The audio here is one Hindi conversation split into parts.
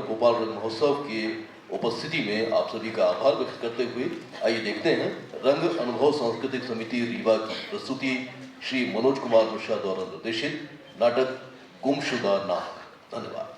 भोपाल रंग महोत्सव की उपस्थिति में आप सभी का आभार व्यक्त करते हुए आइए देखते हैं रंग अनुभव सांस्कृतिक समिति रीवा की प्रस्तुति श्री मनोज कुमार मिश्रा द्वारा निर्देशित नाटक गुमशुदा नाक। धन्यवाद।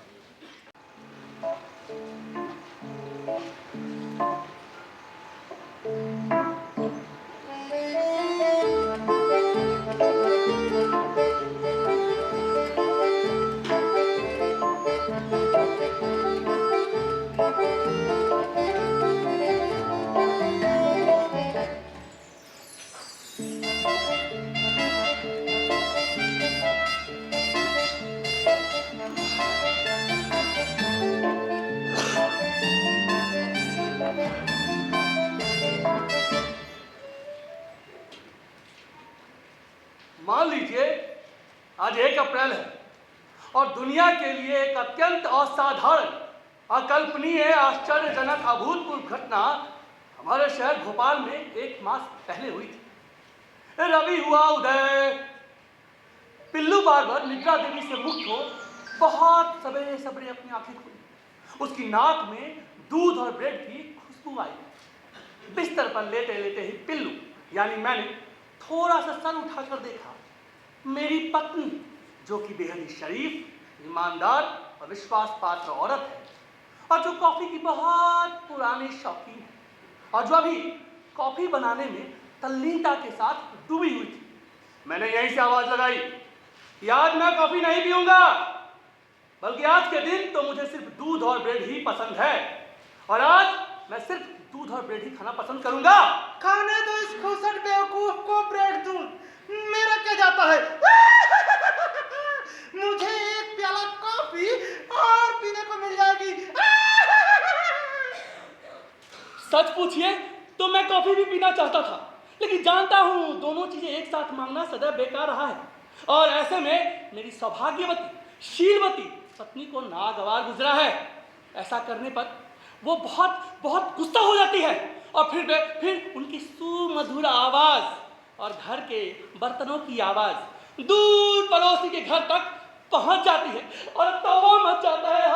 मान लीजिए आज 1 अप्रैल है और दुनिया के लिए एक अत्यंत असाधारण, अकल्पनीय, आश्चर्यजनक, अभूतपूर्व घटना हमारे शहर भोपाल में 1 मास पहले हुई थी। रवि हुआ उदय। पिल्लू बार्बर निद्रा देवी से मुक्त हो बहुत सवेरे सवेरे अपनी आंखें खोली। उसकी नाक में दूध और ब्रेड की खुशबू आई। बिस्तर पर लेटे लेटे ही पिल्लू यानी मैंने थोड़ा सा सर उठाकर देखा। मेरी पत्नी, जो कि बेहद ही शरीफ, ईमानदार और विश्वास पात्र औरत है और जो कॉफी की बहुत पुरानी शौकीन है और जो अभी कॉफी बनाने में तल्लीनता के साथ डूबी हुई थी। मैंने यहीं से आवाज लगाई कि आज मैं कॉफी नहीं पीऊंगा, बल्कि आज के दिन तो मुझे सिर्फ दूध और ब्रेड ही पसंद है और आज मैं सिर्फ दूध और ब्रेड ही खाना पसंद करूंगा। खाने दो इस खुसट बेवकूफ को ब्रेड दूध, मेरा क्या जाता है। मुझे 1 प्याला कॉफी और पीने को मिल जाएगी। सच पूछिए तो मैं कॉफी भी पीना चाहता था, लेकिन जानता हूं दोनों चीजें एक साथ मांगना सदैव बेकार रहा है और ऐसे में मेरी सौभाग्यवती, शीलवती पत्नी को नागवार गुजरा है। ऐसा करने पर वो बहुत बहुत गुस्सा हो जाती है और फिर उनकी सुमधुर आवाज और घर के बर्तनों की आवाज दूर पड़ोसी के घर तक पहुंच जाती है और तौबा मच जाता है।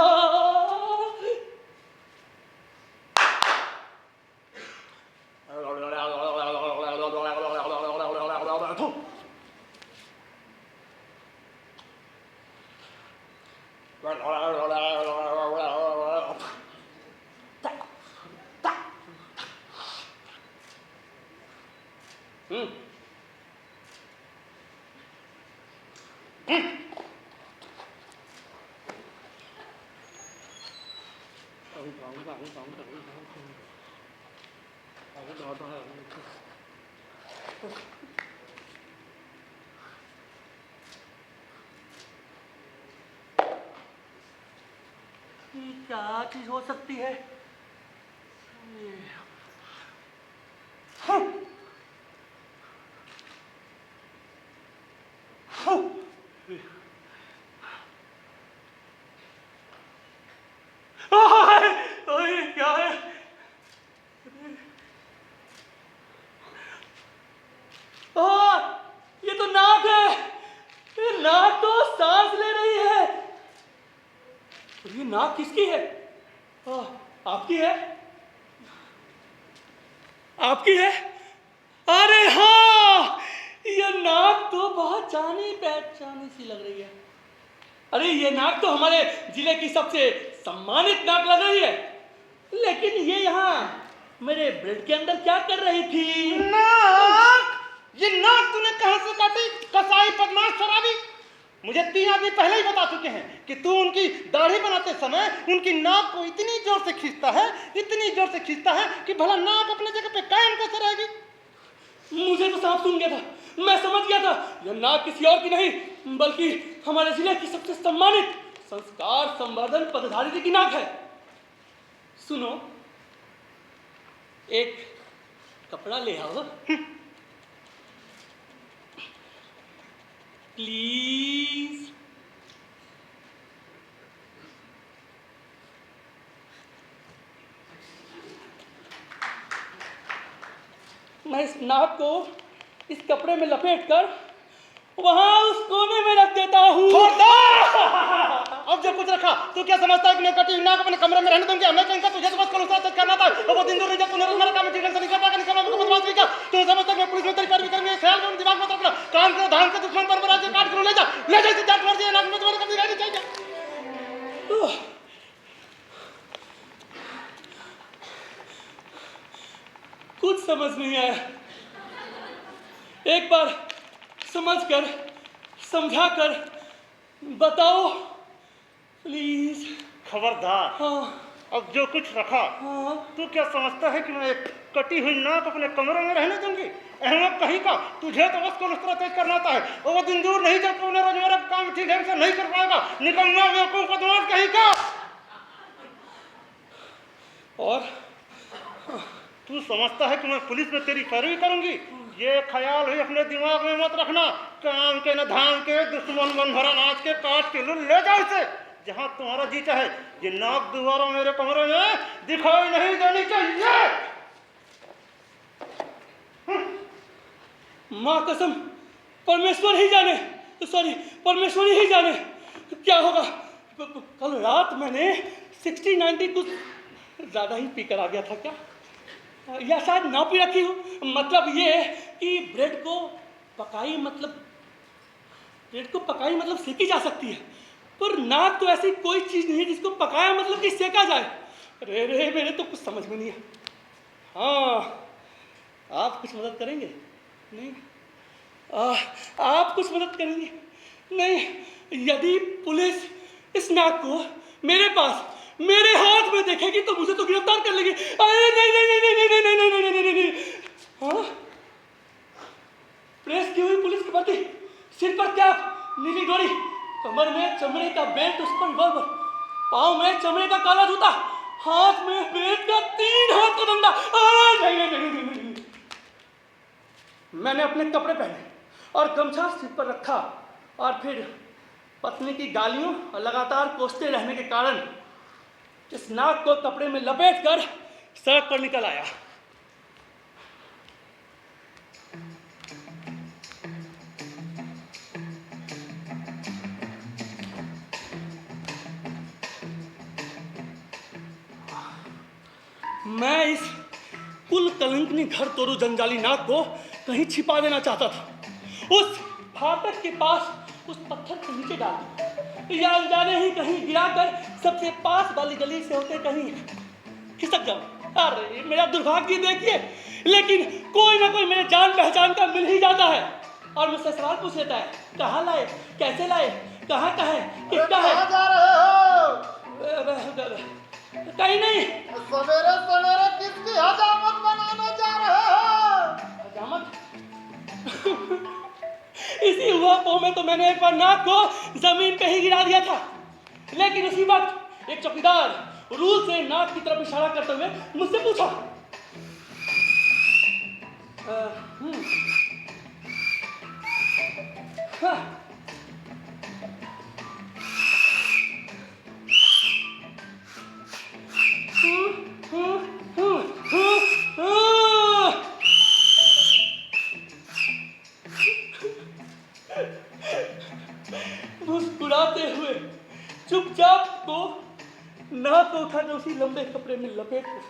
क्या चीज हो सकती है? क्या है? ये तो नाक है। ये नाक तो सांस ले रही है। ये नाक किसकी है? आपकी है? आपकी है? अरे हाँ, ये नाक तो बहुत जानी पहचानी सी लग रही है। अरे ये नाक तो हमारे जिले की सबसे सम्मानित नाक लग रही है, लेकिन ये यहाँ मेरे ब्रेड के अंदर क्या कर रही थी? नाक? ये नाक तूने कहां से काटी, कसाई बदमाश शराबी? मुझे 3 आदमी पहले ही बता चुके हैं कि तू उनकी दाढ़ी बनाते समय उनकी नाक को इतनी जोर से खींचता है कि भला नाक अपने जगह पे कायम कैसे रहेगी। मुझे तो साफ सुन गया था, मैं समझ गया था यह नाक किसी और की नहीं बल्कि हमारे जिले की सबसे सम्मानित संस्कार संवर्धन पदाधिकारी की नाक है। सुनो, एक कपड़ा ले आओ प्लीज। मैं इस नाक को इस कपड़े में लपेटकर वहां उस कोने में रख देता हूँ। अब जो कुछ रखा तू क्या समझता है कि मैं कटी नाक अपने कमरे में रहने दूंगी? हमें कहीं का तुझे तो बस कलुसा तक करना था। अब वो दिन दूर नहीं जब तूने रोजमर्रा काम में ठीक से नहीं कर पाया, नहीं कर पाया, बदमाश नहीं किया। तू समझता है कि मैं पुलिस में तेरी पैरवी करूंगी? ख्याल में दिमाग में रखना। काम करो, धाम के दुश्मन पर बना के काट करो, ले जा इसे जाट मार दिया, नाक में तुम्हारे कभी रहनी चाहिए। कुछ समझ नहीं आया। एक बार समझकर समझाकर बताओ प्लीज। खबरदार। हाँ अब जो कुछ रखा हाँ। तू क्या समझता है कि मैं एक कटी हुई नाक अपने कमरे में रहने दूंगी? अहमद कहीं का, तुझे तो बस कोलेस्ट्रॉल तेज करना आता है। और वो दिन दूर नहीं जब तूने रोजमर्रा काम ठीक ढंग से नहीं कर पाएगा। निकलना बेवकूफ बदमाश कहीं का। और तू समझता है कि मैं पुलिस में तेरी पैरवी करूंगी? ये ख्याल ही अपने दिमाग में मत रखना। काम के न धाम के दुश्मन मन भरा नाच के काट के ले जाओ इसे जहां तुम्हारा जी चाहे। ये नाक दोबारा मेरे कमरे में दिखाई नहीं देनी चाहिए। माँ कसम, परमेश्वर ही जाने, सॉरी परमेश्वर ही जाने क्या होगा। कल रात मैंने 60-90 कुछ ज़्यादा ही पी कर आ गया था क्या, या शायद ना पी रखी हूँ। मतलब ये कि ब्रेड को पकाई मतलब सेकी जा सकती है, पर नाक तो ऐसी कोई चीज़ नहीं है जिसको पकाया मतलब कि सेका जाए। अरे रे मेरे तो कुछ समझ में नहीं है। हाँ आप कुछ मदद करेंगे? नहीं आप कुछ मदद करेंगे? नहीं। यदि पुलिस इस नाक को मेरे पास मेरे हाथ में देखेगी तो मुझे तो गिरफ्तार कर लेगी। अरे नहीं नहीं नहीं नहीं नहीं नहीं नहीं नहीं नहीं नहीं। हाँ प्रेस की हुई पुलिस की वर्दी, सिर पर कैप, नीली डोरी, कमर में चमड़े का बेल्ट, उस पर रिवॉल्वर, पाँव में चमड़े का काला जूता, हाथ में बेल्ट का 3 हाथ का डंडा। नहीं नहीं नहीं नहीं नहीं। मैंने अपने कपड़े पहने और गमछा सिर पर रखा और फिर पत्नी की गालियों और लगातार कोसते रहने के कारण इस नाक को कपड़े में लपेटकर सड़क पर निकल आया। मैं इस कुल कलंकनी घर तोड़ू जंजाली नाक को कहीं छिपा देना चाहता था। उस फाटक के पास उस पत्थर के नीचे डाल दिया, या अनजाने ही कहीं गिराकर सबसे पास वाली गली से होते कहीं खिसक जाऊं। अरे मेरा दुर्भाग्य देखिए, लेकिन कोई ना कोई मेरे जान पहचान का मिल ही जाता है और मुझसे सवाल पूछ लेता है, कहाँ लाए, कैसे लाए, कहाँ का है, किसका है। कहाँ जा रहे हो? कहीं नहीं। सवेरे सवेरे किसकी हजामत बनाने जा रहे हो? हजामत? इसी हुआ पो में तो मैंने एक बार नाक को जमीन पे ही गिरा दिया था, लेकिन उसी वक्त एक चौकीदार रूल से नाक की तरफ इशारा करते हुए मुझसे पूछा, हाँ, मुस्कुराते हुए चुपचाप को नाक को उठाकर उसी लंबे कपड़े में लपेट कर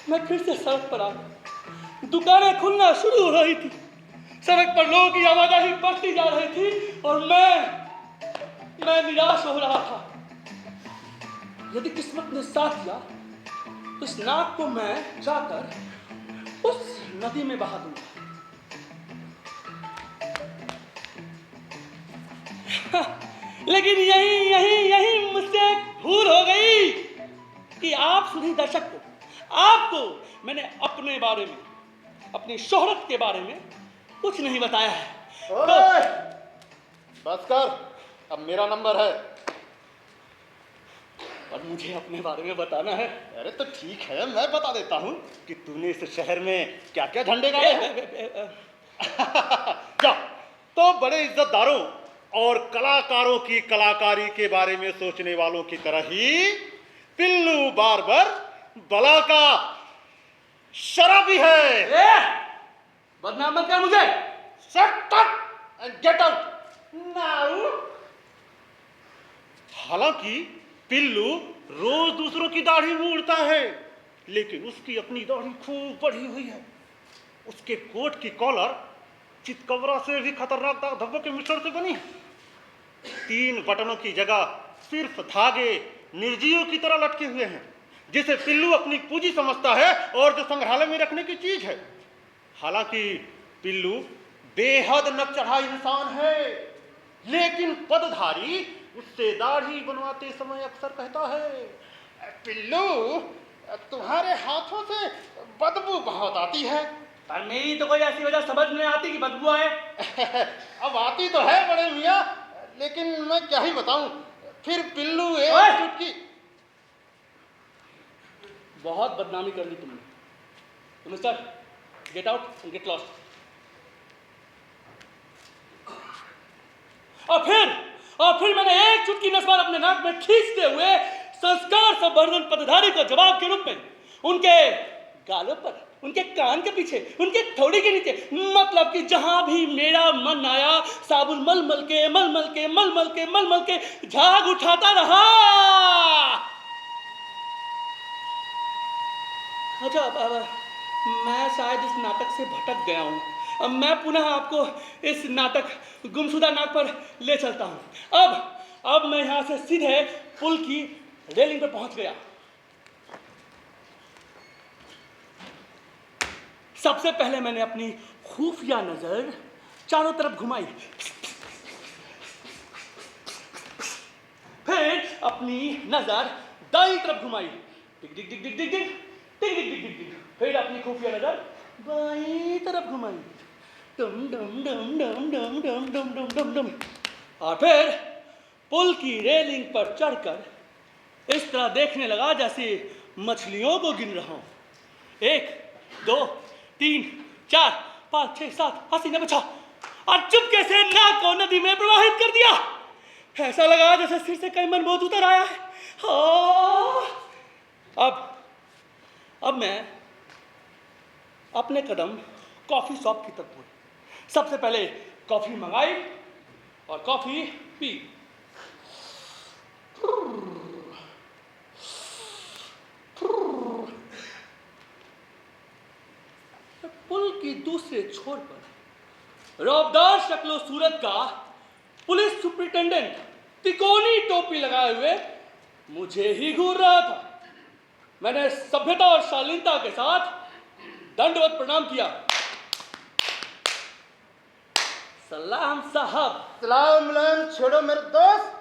मैं फिर से सड़क पर आ गया। दुकानें खुलना शुरू हो रही थी, सड़क पर लोगों की आवाजाही बढ़ती जा रही थी और मैं निराश हो रहा था। यदि किस्मत ने साथ दिया तो इस नाक को मैं जाकर उस नदी में बहा दूंगा। लेकिन यही मुझसे भूल हो गई कि आप सुधी दर्शक को, आपको मैंने अपने बारे में, अपनी शोहरत के बारे में कुछ नहीं बताया है। बस कर, अब मेरा नंबर है और मुझे अपने बारे में बताना है। अरे तो ठीक है, मैं बता देता हूँ कि तूने इस शहर में क्या क्या झंडे गाड़े हैं। जा, तो बड़े इज्जतदारों और कलाकारों की कलाकारी के बारे में सोचने वालों की तरह ही पिल्लू बार्बर बला का शराबी है। बदनाम मत कर मुझे। Shut up. and get out now. हालांकि पिल्लू रोज दूसरों की दाढ़ी मूड़ता है, लेकिन उसकी अपनी दाढ़ी खूब बढ़ी हुई है। उसके कोट की कॉलर चितकबरा से भी खतरनाक दाग धब्बों के मिश्रण से बनी है। 3 बटनों की जगह सिर्फ धागे निर्जीव की तरह लटके हुए हैं, जिसे पिल्लू अपनी पूंजी समझता है और जो संग्रहालय में रखने की चीज है। हालांकि पिल्लू बेहद नक चढ़ा इंसान है, लेकिन पदधारी उससे दाढ़ी बनवाते समय अक्सर कहता है, पिल्लू तुम्हारे हाथों से बदबू बहुत आती है। पर मेरी तो कोई ऐसी वजह समझ नहीं आती कि बदबू आए। अब आती तो है बड़े मियाँ, लेकिन मैं क्या ही बताऊं। फिर पिल्लू एक चुटकी। बहुत बदनामी कर ली तुमने। तो mister, get out and get lost. और फिर मैंने एक चुटकी नस्वार अपने नाक में खींचते हुए संस्कार संवर्धन पदधारी को जवाब के रूप में उनके गालों पर, उनके कान के पीछे, उनके थोड़ी के नीचे, मतलब कि जहां भी मेरा मन आया साबुन मल मल के झाग उठाता रहा। अच्छा, अब मैं शायद इस नाटक से भटक गया हूं। अब मैं पुनः आपको इस नाटक गुमशुदा नाक पर ले चलता हूं। अब मैं यहां से सीधे पुल की रेलिंग पर पहुंच गया। सबसे पहले मैंने अपनी खुफिया नजर चारों तरफ घुमाई, फिर अपनी नजर दाईं तरफ घुमाई, टिक टिक टिक टिक टिक टिक टिक टिक टिक टिक टिक, फिर अपनी खुफिया नजर बाईं तरफ घुमाई, डम डम डम डम डम डम डम डम डम डम, और फिर पुल की रेलिंग पर चढ़कर इस तरह देखने लगा जैसे मछलियों को गिन रहा हूं। 1 2 3 4 5 6 7 80 90 100, और चुपके से नाक को नदी में प्रवाहित कर दिया। ऐसा लगा जैसे सिर से कई मन बहुत उतर आया है। अब मैं अपने कदम कॉफी शॉप की तरफ बढ़ा। सबसे पहले कॉफी मंगाई और कॉफी पी। पुल की दूसरे छोर पर रौबदार शक्लो सूरत का पुलिस सुपरिटेंडेंट तिकोनी टोपी लगाए हुए मुझे ही घूर रहा था। मैंने सभ्यता और शालीनता के साथ दंडवत प्रणाम किया। सलाम साहब। सलाम छोड़ो मेरे दोस्त,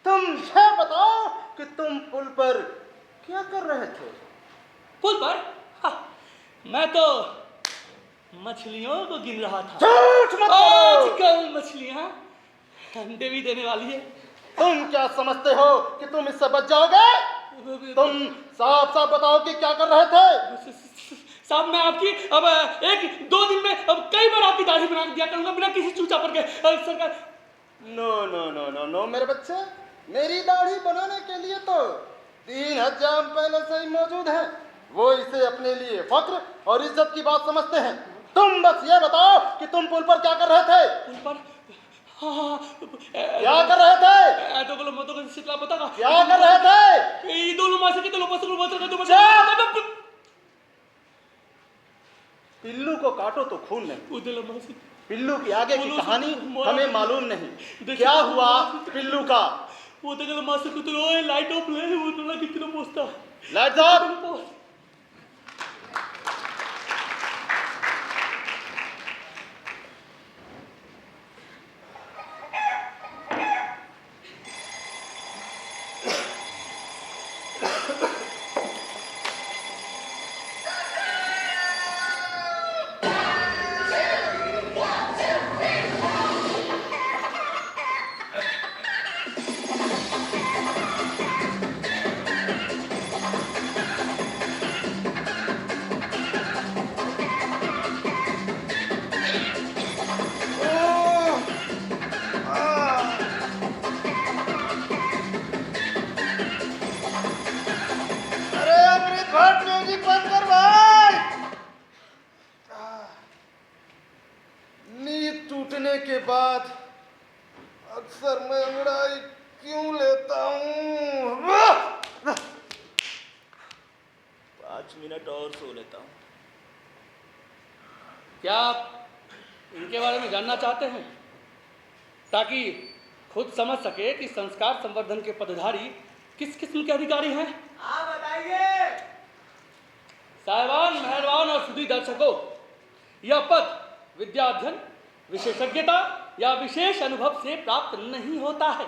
तुम ये बताओ कि तुम पुल पर क्या कर रहे थे? पुल पर? मैं तो मछलियों को गिन रहा था। झूठ मत बोलो। आजकल मछलियां अंडे भी देने वाली है। तुम क्या समझते हो कि तुम इससे बच जाओगे? तुम साफ साफ बताओ कि क्या कर रहे थे? साहब, मैं आपकी अब 1-2 दिन में अब कई बार आपकी दाढ़ी बना दिया करूंगा बिना किसी चूचा पर के। सरकार, नो मेरे बच्चे, मेरी दाढ़ी बनाने के लिए तो 3 हजाम पहले से ही मौजूद है। वो इसे अपने लिए फक्र और इज्जत की बात समझते हैं। तुम बस ये बताओ कि तुम पुल पर क्या कर रहे थे? पुल पर? क्या कर रहे थे? तो बोलो मत तो सितला पता का क्या कर रहे थे? ये दोनों मासे के तो लोग पसंद मत कर। पिल्लू को काटो तो खून नहीं। उदल मासे पिल्लू की आगे की कहानी हमें मालूम नहीं। क्या हुआ पिल्लू का? वो तो मासे को तो लाइट ऑफ ले, वो तो कितना पोस्ता लाइट्स ऑफ। 5 मिनट और सो लेता हूँ। क्या आप इनके बारे में जानना चाहते हैं, ताकि खुद समझ सके कि संस्कार संवर्धन के पदधारी किस किस्म के अधिकारी हैं? हाँ बताइए। साहिबान, मेहरबान और सुधी दर्शकों, यह पद विद्या अध्ययन, विशेषज्ञता या विशेष अनुभव से प्राप्त नहीं होता है।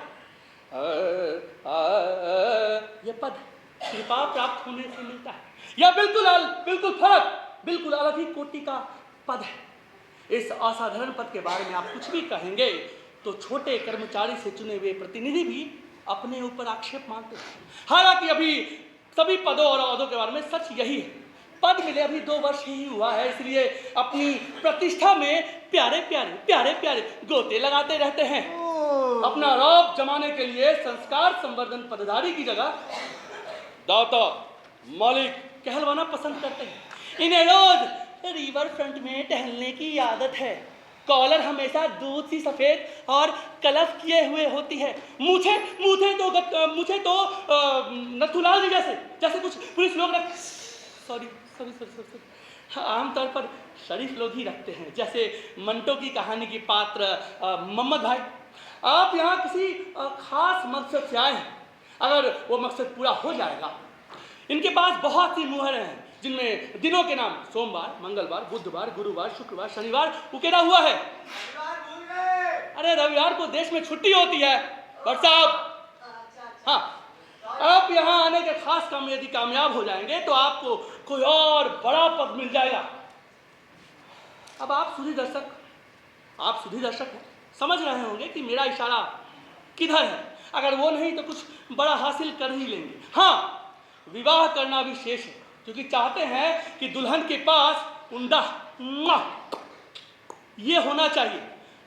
यह पद कृपा प्राप्त होने से मिलता है। यह बिल्कुल अलग ही कोटि का पद है। इस असाधारण पद के बारे में आप कुछ भी कहेंगे तो छोटे कर्मचारी से चुने हुए प्रतिनिधि भी अपने ऊपर आक्षेप मानते हैं। हालांकि अभी सभी पदों और अहदों के बारे में सच यही है, पद मिले अभी 2 वर्ष ही हुआ है, इसलिए अपनी प्रतिष्ठा में प्यारे प्यारे गोते लगाते रहते हैं। अपना रौब जमाने के लिए संस्कार संवर्धन पदधारी की जगह दाता मालिक कहलवाना पसंद करते हैं। इन्हें रोज रिवर फ्रंट में टहलने की आदत है। कॉलर हमेशा दूध सी सफेद और कलफ किए हुए होती है। मुझे तो नथुलाल जी जैसे कुछ पुलिस लोग सॉरी आमतौर पर शरीफ लोग ही रखते हैं, जैसे मंटो की कहानी की पात्र मोहम्मद भाई। आप यहाँ किसी खास मकसद से आए हैं। अगर वो मकसद पूरा हो जाएगा, इनके पास बहुत सी मुहरें हैं जिनमें दिनों के नाम सोमवार, मंगलवार, बुधवार, गुरुवार, शुक्रवार, शनिवार उकेरा हुआ है। अरे रविवार को देश में छुट्टी होती है पर साहब। हाँ, आप यहाँ आने के खास काम में यदि कामयाब हो जाएंगे तो आपको कोई और बड़ा पद मिल जाएगा। अब आप सुधी दर्शक हैं, समझ रहे होंगे कि मेरा इशारा किधर है। अगर वो नहीं तो कुछ बड़ा हासिल कर ही लेंगे। हाँ, विवाह करना भी शेष है, क्योंकि चाहते हैं कि दुल्हन के पास उंडा ये होना चाहिए।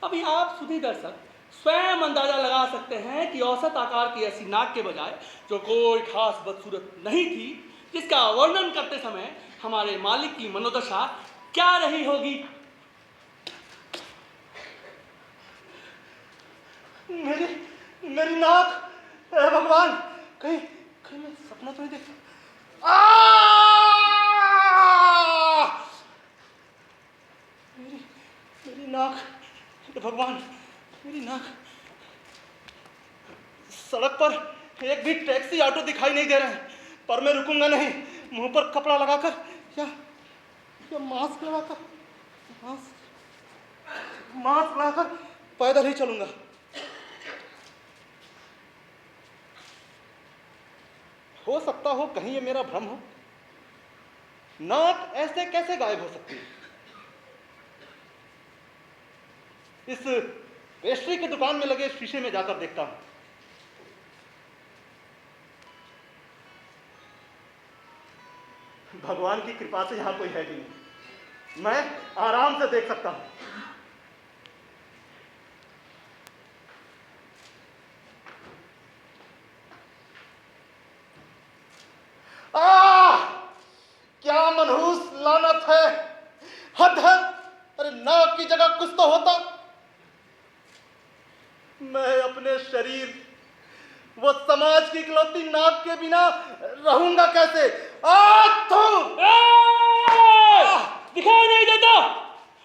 अभी आप सुधी दर्शक स्वयं अंदाजा लगा सकते हैं कि औसत आकार की ऐसी नाक के बजाय जो कोई खास बदसूरत नहीं थी, जिसका वर्णन करते समय हमारे मालिक की मनोदशा क्या रही होगी। मेरी नाक, हे भगवान, कहीं मैं सपना तो नहीं देखता। मेरी नाक, हे भगवान, मेरी नाक। सड़क पर एक भी टैक्सी ऑटो दिखाई नहीं दे रहे हैं, पर मैं रुकूंगा नहीं। मुंह पर कपड़ा लगाकर या मास्क लगाकर पैदल ही चलूंगा। हो सकता हो कहीं ये मेरा भ्रम हो। नाक ऐसे कैसे गायब हो सकती है? इस पेस्ट्री की दुकान में लगे शीशे में जाकर देखता हूं। भगवान की कृपा से यहां कोई है कि नहीं, मैं आराम से देख सकता हूं। क्या मनहूस लानत है, हद है। अरे नाक की जगह कुछ तो होता। मैं अपने शरीर, वो समाज की इकलौती नाक के बिना रहूंगा कैसे? दिखाई नहीं देता?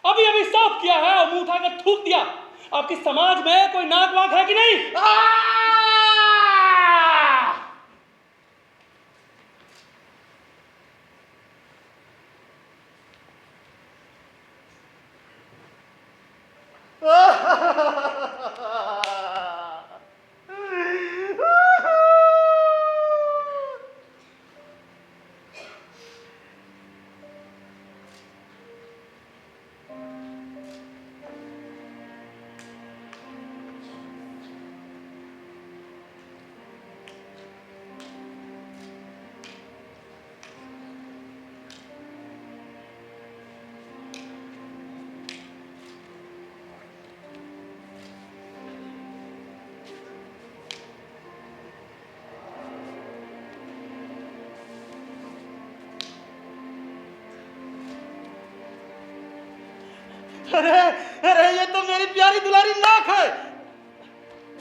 अभी साफ किया है और मुंह उठाकर थूक दिया। आपके समाज में कोई नाक वाक है कि नहीं? अरे ये तो मेरी प्यारी दुलारी नाक है।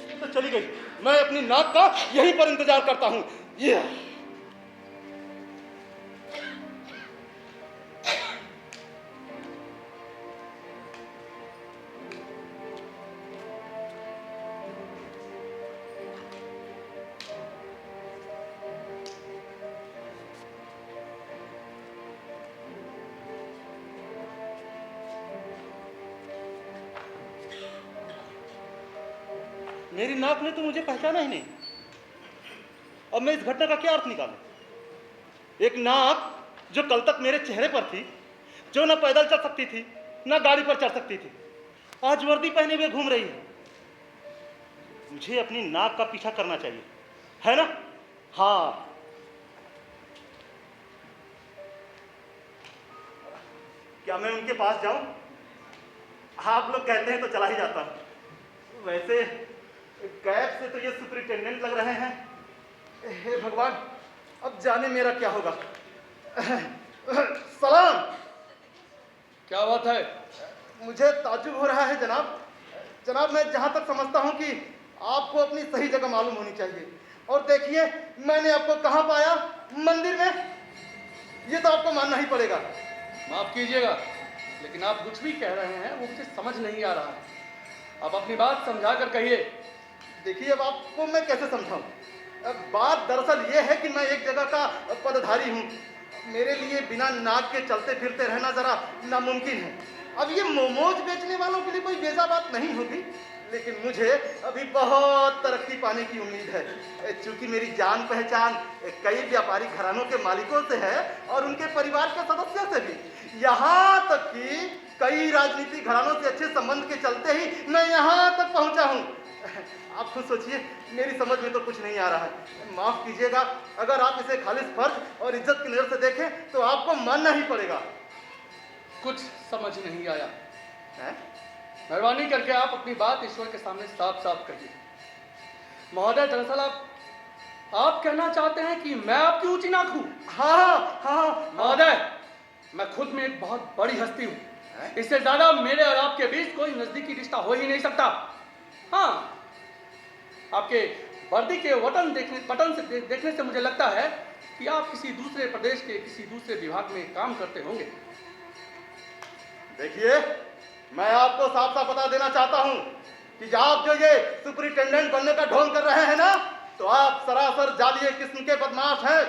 ये तो चली गई। मैं अपनी नाक का यहीं पर इंतजार करता हूं। ये मेरी नाक ने तो मुझे पहचाना ही नहीं। अब मैं इस घटना का क्या अर्थ निकालूं? एक नाक जो कल तक मेरे चेहरे पर थी, जो ना पैदल चल सकती थी ना गाड़ी पर चढ़ सकती थी, आज वर्दी पहने हुए घूम रही है। मुझे अपनी नाक का पीछा करना चाहिए, है ना? हाँ, क्या मैं उनके पास जाऊं? आप लोग कहते हैं तो चला ही जाता हूं। वैसे कैब से तो ये सुपरिटेंडेंट लग रहे हैं। हे भगवान, अब जाने मेरा क्या होगा। सलाम। क्या बात है? मुझे ताज्जुब हो रहा है जनाब। जनाब, मैं जहां तक समझता हूं कि आपको अपनी सही जगह मालूम होनी चाहिए। और देखिए, मैंने आपको कहां पाया? मंदिर में। ये तो आपको मानना ही पड़ेगा। माफ कीजिएगा, लेकिन आप कुछ भी कह रहे हैं वो मुझे समझ नहीं आ रहा है। आप अपनी बात समझा कर कहिए। देखिए, अब आपको मैं कैसे समझाऊं? बात दरअसल ये है कि मैं एक जगह का पदधारी हूँ। मेरे लिए बिना नाक के चलते फिरते रहना जरा नामुमकिन है। अब ये मोमोज बेचने वालों के लिए कोई बेजा बात नहीं होगी, लेकिन मुझे अभी बहुत तरक्की पाने की उम्मीद है। चूंकि मेरी जान पहचान कई व्यापारी घरानों के मालिकों से है और उनके परिवार के सदस्यों से भी। यहाँ तक कि कई राजनीतिक घरानों से अच्छे संबंध के चलते ही मैं यहाँ तक पहुँचा हूँ। आप खुद सोचिए, मेरी समझ में तो कुछ नहीं आ रहा है। माफ कीजिएगा, अगर आप इसे खालिस फर्ज और इज्जत की नजर से देखें तो आपको मानना ही पड़ेगा। कुछ समझ नहीं आया है? मेहरबानी करके आप अपनी बात ईश्वर के सामने साफ साफ कहिए। महोदय, दरअसल आप कहना चाहते हैं कि मैं आपकी ऊंची नाक हूं? हाँ हाँ महोदय, मैं खुद में एक बहुत बड़ी हस्ती हूं। इससे ज्यादा मेरे और आपके बीच कोई नजदीकी रिश्ता हो ही नहीं सकता। हाँ, आपके वर्दी के बटन से देखने से मुझे लगता है कि आप किसी दूसरे प्रदेश के किसी दूसरे विभाग में काम करते होंगे। देखिए, मैं आपको साफ साफ बता देना चाहता हूं कि आप जो ये सुपरिटेंडेंट बनने का ढोंग कर रहे हैं ना, तो आप सरासर जालिये किस्म के बदमाश हैं।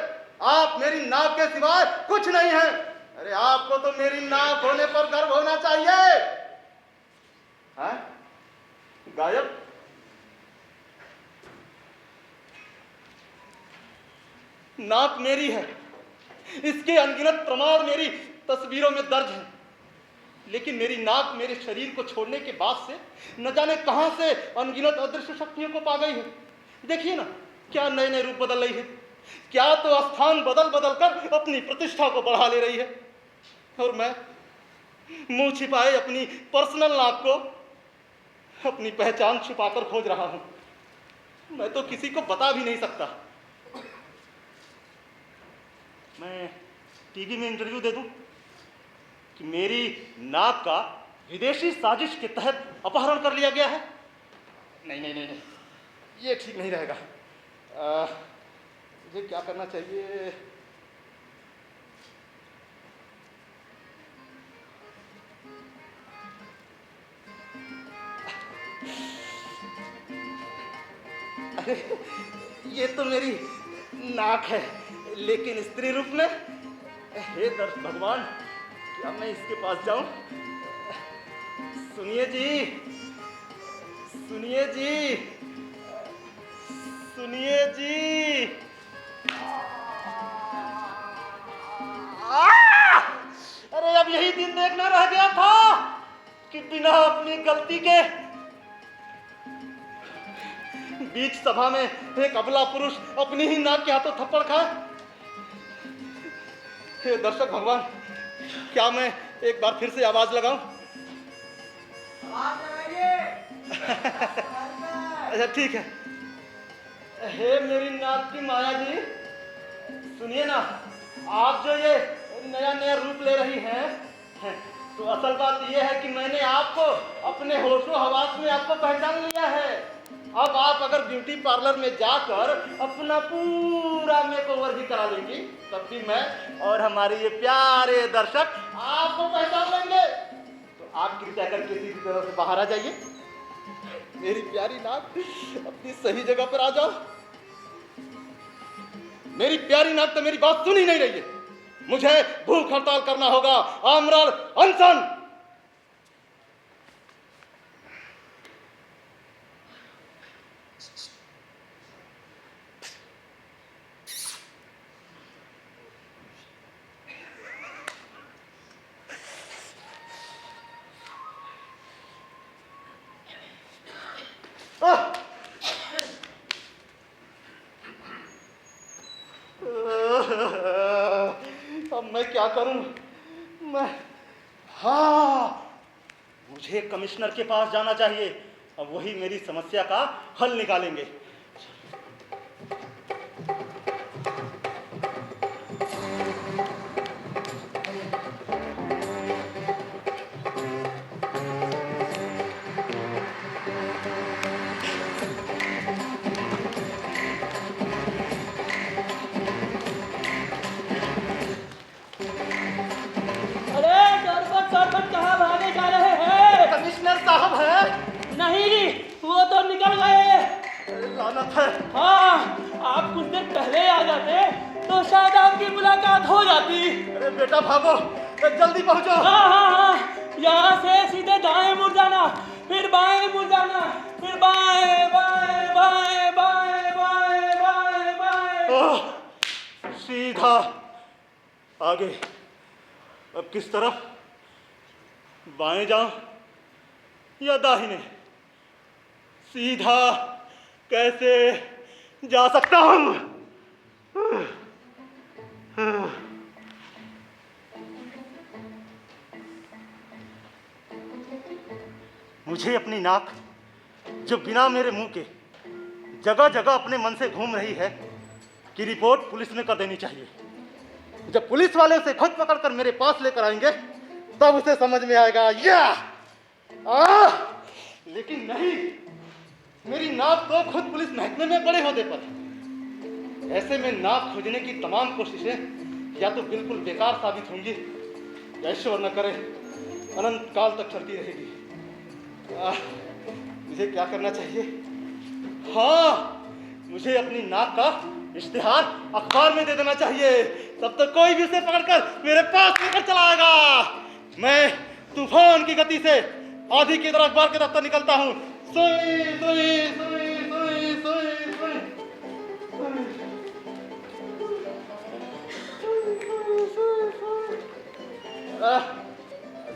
आप मेरी नाक के सिवाय कुछ नहीं हैं। अरे, आपको तो मेरी नाक होने पर गर्व होना चाहिए। हाँ? गायब? नाक मेरी है, इसके अनगिनत प्रमाण मेरी तस्वीरों में दर्ज हैं। लेकिन मेरी नाक मेरे शरीर को छोड़ने के बाद से न जाने कहां से अनगिनत अदृश्य शक्तियों को पा गई है। देखिए ना, क्या नए नए रूप बदल रही है। क्या तो स्थान बदल बदल कर अपनी प्रतिष्ठा को बढ़ा ले रही है। और मैं मुंह छिपाए अपनी पर्सनल नाक को अपनी पहचान छुपाकर खोज रहा हूं। मैं तो किसी को बता भी नहीं सकता। मैं टीवी में इंटरव्यू दे दूं कि मेरी नाक का विदेशी साजिश के तहत अपहरण कर लिया गया है? नहीं नहीं नहीं नहीं, ये ठीक नहीं रहेगा। मुझे क्या करना चाहिए? अरे, ये तो मेरी नाक है, लेकिन स्त्री रूप में। हे दर्श भगवान, क्या मैं इसके पास जाऊं? सुनिए जी, सुनिए जी, सुनिए जी। अरे, अब यही दिन देखना रह गया था कि बिना अपनी गलती के बीच सभा में एक अबला पुरुष अपनी ही नाक के हाथों थप्पड़ खाए। हे दर्शक भगवान, क्या मैं एक बार फिर से आवाज लगाऊं? अच्छा, ठीक है। हे मेरी नाक की माया जी, सुनिए ना, आप जो ये नया नया रूप ले रही हैं, तो असल बात यह है कि मैंने आपको अपने होशो हवास में आपको पहचान लिया है। अब आप अगर ब्यूटी पार्लर में जाकर अपना पूरा मेकओवर भी करा लेंगी, तब भी मैं और हमारे ये प्यारे दर्शक आपको पहचान लेंगे। तो आप कृपया करके किसी तरह से बाहर आ जाइए। मेरी प्यारी नाक, अपनी सही जगह पर आ जाओ। मेरी प्यारी नाक तो मेरी बात सुन ही नहीं रही है। मुझे भूख हड़ताल करना होगा, आमरण अनशन। अब मैं क्या करूं? मैं हाँ, मुझे कमिश्नर के पास जाना चाहिए। अब वही मेरी समस्या का हल निकालेंगे। अरे सरपंच सरपंच कहाँ भागे जा रहे हैं? कमिश्नर साहब है? नहीं, वो तो निकल गए। लानत है। हाँ, आप कुछ देर पहले आ जाते तो शायद आपकी मुलाकात हो जाती। अरे बेटा भागो, जल्दी पहुंचो। हाँ हाँ हाँ, यहाँ से सीधे दाएं मुड़ जाना, फिर बाएं मुड़ जाना, फिर बाएं बाएं बाएं बाएं बाएं बाएं बाएं। सीधा आगे। अब किस तरफ? बाएं जाऊं या दाहिने? सीधा कैसे जा सकता हूं? मुझे अपनी नाक, जो बिना मेरे मुंह के जगह जगह अपने मन से घूम रही है, की रिपोर्ट पुलिस में कर देनी चाहिए। जब पुलिस वाले उसे खुद पकड़कर मेरे पास लेकर आएंगे तब उसे समझ में आएगा। लेकिन नहीं, मेरी नाक तो खुद पुलिस महकमे में बड़े होने पर। ऐसे में नाक खोजने की तमाम कोशिशें या तो बिल्कुल बेकार साबित होंगी या ईश्वर न करे अनंत काल तक चलती रहेगी। मुझे क्या करना चाहिए? हाँ, मुझे अपनी नाक का इश्तिहार अखबार में दे देना चाहिए। तब तक कोई भी उसे पकड़कर मेरे पास लेकर चला आएगा। मैं तूफान की गति से आधी की तरह अखबार के दफ्तर निकलता हूँ। सुई सुई सुई सुई सुई सुई।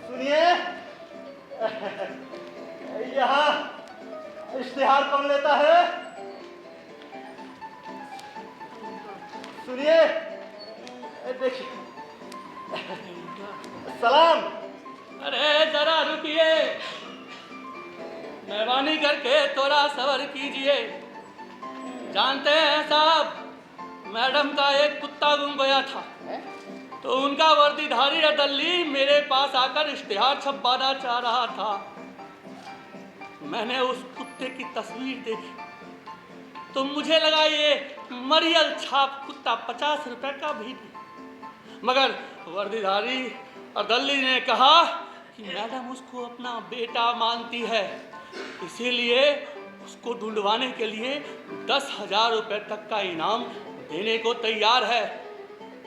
सुनिए, यहाँ इश्तिहार कौन लेता है? सुनिए, देखिए, सलाम। अरे जरा रुकिए, मेहरबानी करके थोड़ा सब्र कीजिए। जानते हैं साहब, मैडम का एक कुत्ता गुम गया था, तो उनका वर्दीधारी अदल्ली मेरे पास आकर इश्तिहार छपवाना चाह रहा था। मैंने उस कुत्ते की तस्वीर देखी तो मुझे लगा ये मरियल छाप कुत्ता 50 रुपए का भी नहीं, मगर वर्दीधारी अदल्ली ने कहा कि मैडम उसको अपना बेटा मानती है, इसीलिए उसको ढूंढवाने के लिए 10,000 रुपए तक का इनाम देने को तैयार है।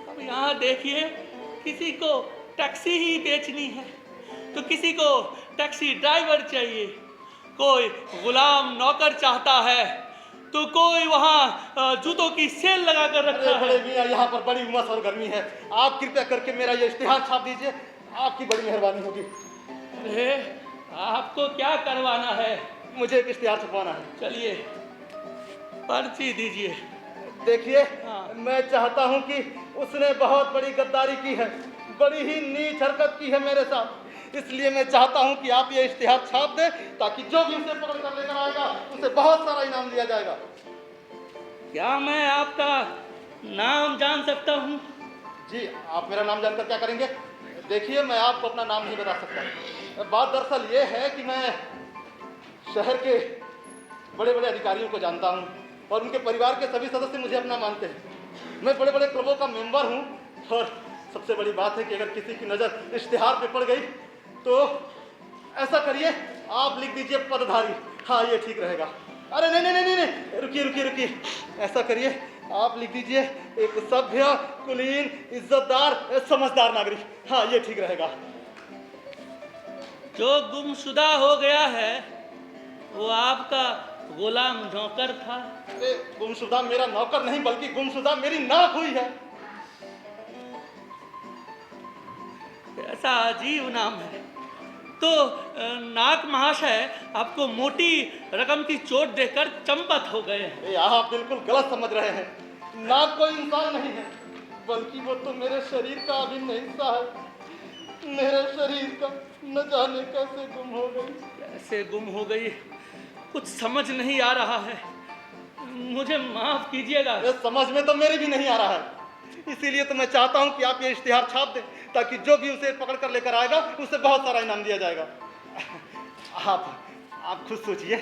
अब यहाँ देखिए, किसी को टैक्सी ही बेचनी है तो किसी को टैक्सी ड्राइवर चाहिए, कोई गुलाम नौकर चाहता है तो कोई वहाँ जूतों की सेल लगा कर रखा है। मियां, यहाँ पर बड़ी उमस और गर्मी है, आप कृपया करके मेरा ये इश्तिहार छाप दीजिए, आपकी बड़ी मेहरबानी होगी। अरे आपको क्या करवाना है? मुझे एक इश्तिहार छपवाना है। चलिए पर्ची दीजिए। देखिए, हाँ। मैं चाहता हूँ कि उसने बहुत बड़ी गद्दारी की है, बड़ी ही नीच हरकत की है मेरे साथ, इसलिए मैं चाहता हूँ कि आप ये इश्तिहार छाप दें ताकि जो भी उसे पकड़ कर लेकर आएगा उसे बहुत सारा इनाम दिया जाएगा। क्या मैं आपका नाम जान सकता हूँ? जी, आप मेरा नाम जानकर क्या करेंगे? देखिए, मैं आपको अपना नाम नहीं बता सकता। बात दरअसल ये है कि मैं शहर के बड़े बड़े अधिकारियों को जानता हूँ और उनके परिवार के सभी सदस्य मुझे अपना मानते हैं। मैं बड़े बड़े क्लबों का मेंबर हूँ और सबसे बड़ी बात है कि अगर किसी की नज़र इश्तिहार पे पड़ गई तो ऐसा करिए, आप लिख दीजिए पदधारी। हाँ, ये ठीक रहेगा। अरे नहीं नहीं नहीं नहीं, रुकिए रुकिए रुकिए, ऐसा करिए, आप लिख दीजिए एक सभ्य, कुलीन, इज्जतदार, समझदार नागरिक। हाँ, ये ठीक रहेगा। जो गुमशुदा हो गया है वो आपका गुलाम नौकर था। अरे गुमशुदा मेरा नौकर नहीं बल्कि गुमशुदा मेरी नाक हुई है। ऐसा अजीब नाम है। तो नाक महाशय आपको मोटी रकम की चोट देकर चंपत हो गए हैं। आप बिल्कुल गलत समझ रहे हैं। नाक कोई इंसान नहीं है, बल्कि वो तो मेरे शरीर का अभिन्न हिस्सा है। मेरे शरीर का न जाने कैसे गुम हो गई। कैसे गुम हो गई, कुछ समझ नहीं आ रहा है। मुझे माफ कीजिएगा। ये समझ में तो मेरे भी नहीं आ रहा है। इसीलिए तो मैं चाहता हूँ कि आप ये इश्तिहार छाप दें, ताकि जो भी उसे पकड़ कर लेकर आएगा उसे बहुत सारा इनाम दिया जाएगा। आप खुद सोचिए।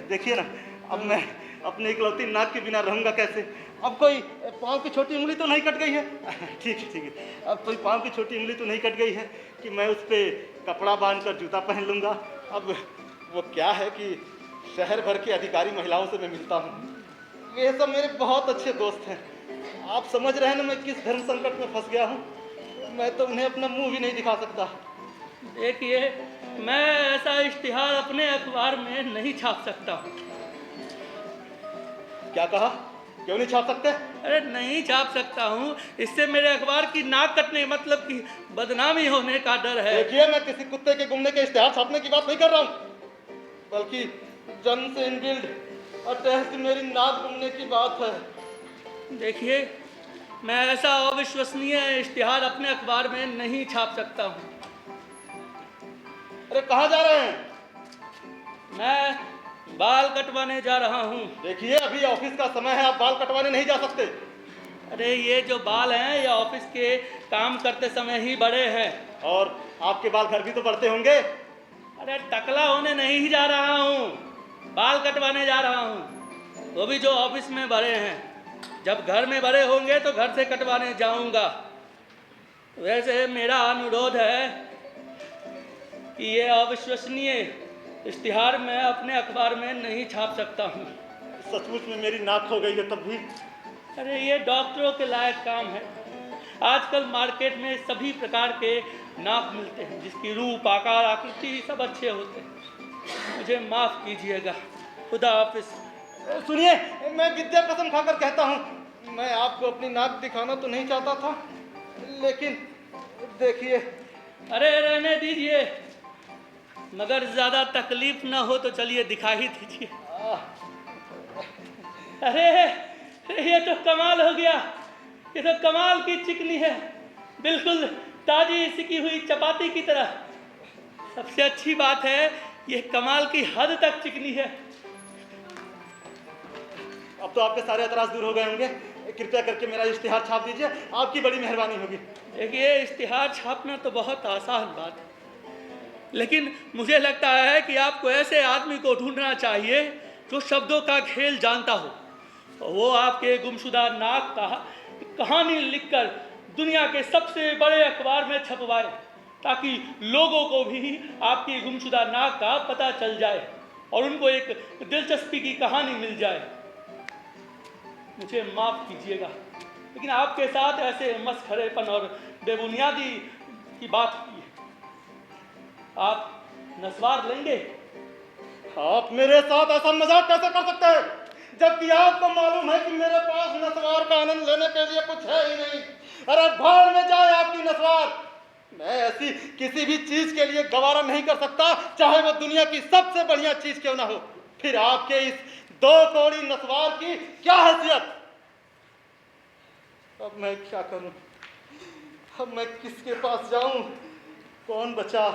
देखिए ना, अब मैं अपने इकलौती नाक के बिना रहूँगा कैसे। अब कोई पाँव की छोटी उंगली तो नहीं कट गई है। ठीक है। अब कोई पाँव की छोटी उंगली तो नहीं कट गई है कि मैं उस पर कपड़ा बांध कर जूता पहन लूँगा। अब वो क्या है कि शहर भर के अधिकारी महिलाओं से मैं मिलता हूँ। ये सब मेरे बहुत अच्छे दोस्त हैं। आप समझ रहे हैं ना मैं किस धर्म संकट में फंस गया हूँ। मैं तो उन्हें अपना मुंह भी नहीं दिखा सकता। देखिए, मैं ऐसा इश्तिहार अपने अखबार में नहीं छाप सकता हूँ। क्या कहा? क्यों नहीं छाप सकते? अरे नहीं छाप सकता हूँ, इससे मेरे अखबार की नाक कटने मतलब की बदनामी होने का डर है। देखिए, मैं किसी कुत्ते के गुमने के इश्तिहार छापने की बात नहीं कर रहा हूँ, बल्कि जन्म से इनबिल्ड अटैच्ड मेरी नाक गुमने की बात है। देखिए, मैं ऐसा अविश्वसनीय इश्तिहार अपने अखबार में नहीं छाप सकता हूँ। अरे कहाँ जा रहे हैं? मैं बाल कटवाने जा रहा हूँ। देखिए, अभी ऑफिस का समय है, आप बाल कटवाने नहीं जा सकते। अरे ये जो बाल हैं ये ऑफिस के काम करते समय ही बड़े हैं। और आपके बाल घर भी तो बढ़ते होंगे। अरे टकला होने नहीं जा रहा हूँ, बाल कटवाने जा रहा हूँ, वो भी जो ऑफिस में बड़े हैं। जब घर में बड़े होंगे तो घर से कटवाने जाऊँगा। वैसे मेरा अनुरोध है कि ये अविश्वसनीय इश्तिहार मैं अपने अखबार में नहीं छाप सकता हूँ। सचमुच में मेरी नाक हो गई है तब भी। अरे ये डॉक्टरों के लायक काम है। आजकल मार्केट में सभी प्रकार के नाक मिलते हैं, जिसकी रूप, आकार, आकृति सब अच्छे होते हैं। मुझे माफ़ कीजिएगा। खुदा हाफिज। सुनिए, मैं विद्या कसम खाकर कहता हूँ, मैं आपको अपनी नाक दिखाना तो नहीं चाहता था, लेकिन देखिए। अरे रहने दीजिए, मगर ज़्यादा तकलीफ ना हो तो चलिए दिखा ही दीजिए। अरे ये तो कमाल हो गया, ये तो कमाल की चिकनी है, बिल्कुल ताजी सिकी हुई चपाती की तरह। सबसे अच्छी बात है ये कमाल की हद तक चिकनी है। अब तो आपके सारे एतराज दूर हो गए होंगे। कृपया करके मेरा इश्तिहार छाप दीजिए, आपकी बड़ी मेहरबानी होगी। देखिए, इश्तिहार छापना तो बहुत आसान बात है, लेकिन मुझे लगता है कि आपको ऐसे आदमी को ढूंढना चाहिए जो शब्दों का खेल जानता हो। वो आपके गुमशुदा नाक का कहानी लिखकर दुनिया के सबसे बड़े अखबार में छपवाए, ताकि लोगों को भी आपकी गुमशुदा नाक का पता चल जाए और उनको एक दिलचस्पी की कहानी मिल जाए। मुझे माफ़ कीजिएगा, लेकिन आपके साथ ऐसे मसखरेपन और बेबुनियादी की बात की है। आप नस्वार लेंगे? आप मेरे साथ ऐसा मजाक कैसे कर सकते हैं, जबकि आपको मालूम है कि मेरे पास नस्वार का आनंद लेने के लिए कुछ है ही नहीं। अरे भाड़ में जाए आपकी नस्वार। मैं ऐसी किसी भी चीज के लिए गवारा नहीं कर सकता, चाहे वो दुनिया की सबसे बढ़िया चीज क्यों ना हो। फिर आपके इस 2 कौड़ी नस्वार की क्या हैसियत। अब मैं क्या करूं? अब मैं किसके पास जाऊं? कौन बचा?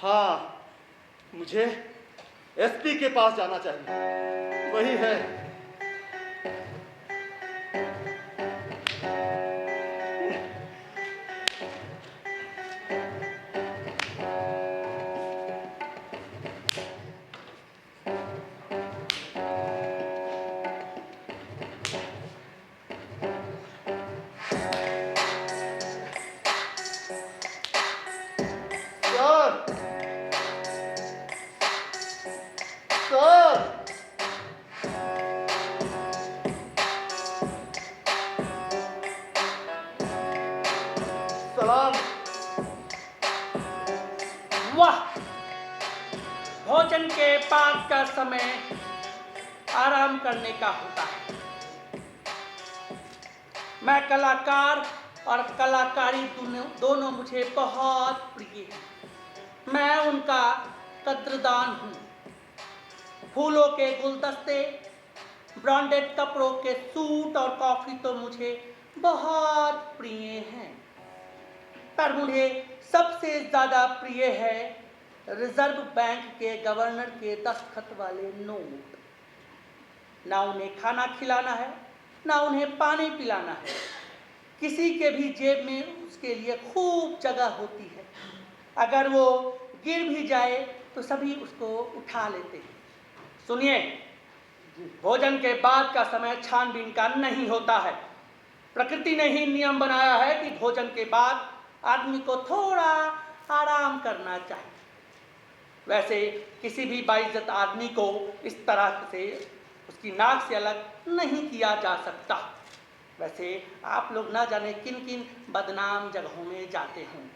हाँ, मुझे एसपी के पास जाना चाहिए, वही है। सलाम। वाह, भोजन के बाद का समय आराम करने का होता है। मैं कलाकार और कलाकारी दोनों मुझे बहुत प्रिय हैं। मैं उनका कद्रदान हूँ। फूलों के गुलदस्ते, ब्रांडेड कपड़ों के सूट और कॉफी तो मुझे बहुत प्रिय हैं, पर मुझे सबसे ज्यादा प्रिय है रिजर्व बैंक के गवर्नर के दस्तखत वाले नोट। ना उन्हें खाना खिलाना है, ना उन्हें पानी पिलाना है, किसी के भी जेब में उसके लिए खूब जगह होती है। अगर वो गिर भी जाए तो सभी उसको उठा लेते हैं। सुनिए, भोजन के बाद का समय छानबीन का नहीं होता है। प्रकृति ने ही नियम बनाया है कि भोजन के बाद आदमी को थोड़ा आराम करना चाहिए। वैसे किसी भी बाइज्जत आदमी को इस तरह से उसकी नाक से अलग नहीं किया जा सकता। वैसे आप लोग ना जाने किन किन बदनाम जगहों में जाते हैं,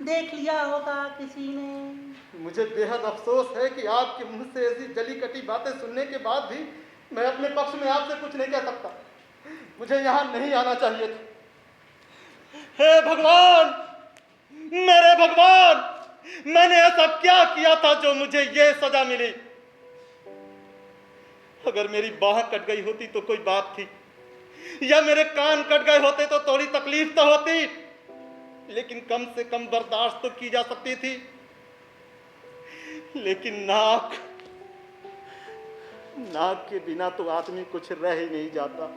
देख लिया होगा किसी ने। मुझे बेहद अफसोस है कि आपके मुंह से ऐसी जली कटी बातें सुनने के बाद भी मैं अपने पक्ष में आपसे कुछ नहीं कह सकता। मुझे यहाँ नहीं आना चाहिए था। हे भगवान, मेरे भगवान, मैंने ऐसा क्या किया था जो मुझे ये सजा मिली? अगर मेरी बाह कट गई होती तो कोई बात थी, या मेरे कान कट गए होते तो थोड़ी तकलीफ तो होती, लेकिन कम से कम बर्दाश्त तो की जा सकती थी। लेकिन नाक के बिना तो आदमी कुछ रह ही नहीं जाता।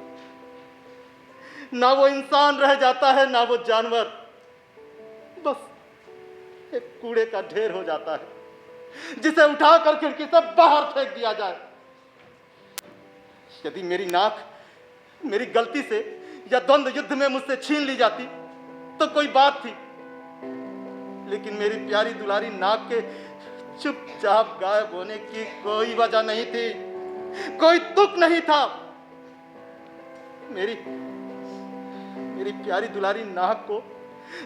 ना वो इंसान रह जाता है, ना वो जानवर, बस एक कूड़े का ढेर हो जाता है जिसे उठाकर खिड़की से बाहर फेंक दिया जाए। यदि मेरी नाक मेरी गलती से या द्वंद्व युद्ध में मुझसे छीन ली जाती तो कोई बात थी, लेकिन मेरी प्यारी दुलारी नाक के चुपचाप गायब होने की कोई वजह नहीं थी, कोई तुक नहीं था। मेरी प्यारी दुलारी नाक को